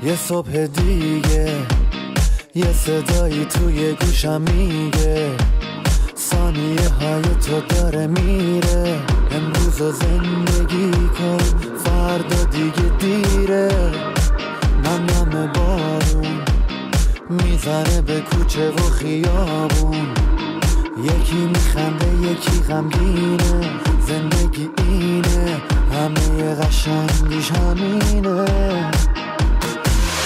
یه صبح دیگه یه صدایی توی گوشم میگه ثانیه های تو داره میره، امروز رو زندگی کن فردا دیگه دیره. نم بارون میزنه به کوچه و خیابون، یکی میخنده یکی غمگینه، زندگی اینه همه قشنگیش همینه.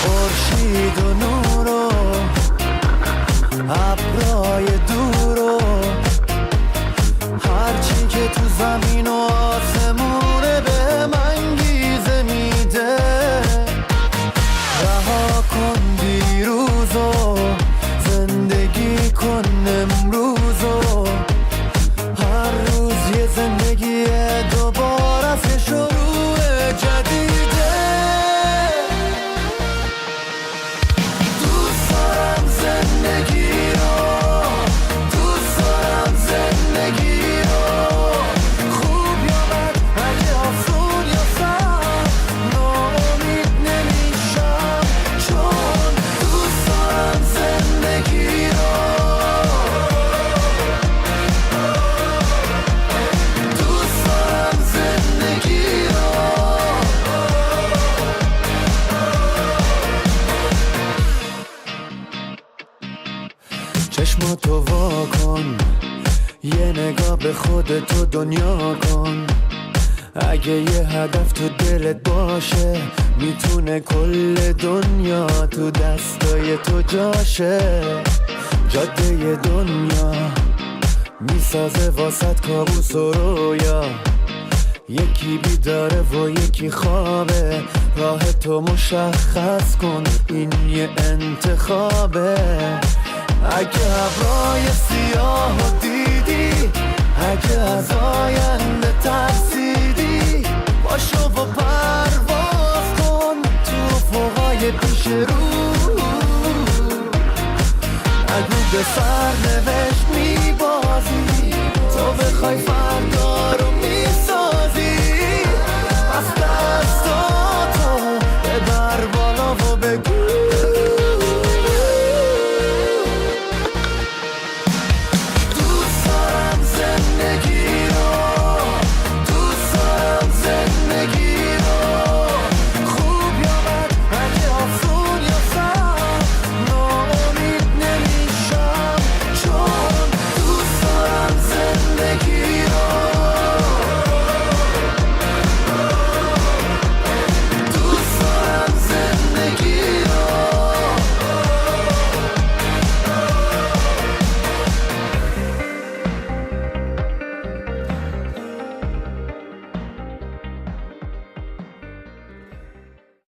خورشید و نور و ابرای دور و هرچی که تو زمین و آسمونه به من گیزه میده. رها کن دیروز و زندگی کن امروز و هر روز یه زندگی دوباره از شروع جدیده. دوست دارم زندگی رو، دوست دارم زندگی رو، خوب یا بد اگه آسون یا سخت ناامید نمیشم، چون دوست دارم زندگی رو، دوست دارم زندگی رو. چشماتو وا کن، یه نگاه به خودتو دنیا کن، اگه یه هدف تو دلت باشه میتونه کل دنیا تو دستای تو جاشه. جاده دنیا میسازه واسط کابوس و رویا، یکی بیداره و یکی خوابه، راه تو مشخص کن این یه انتخابه. اگه ابرای سیاه دیدی، اگه از آینده ترسیدی، باشو و پرواز کن تو افقای پیش رو. اگه به سرنوشت میبازی تو بخوای فردا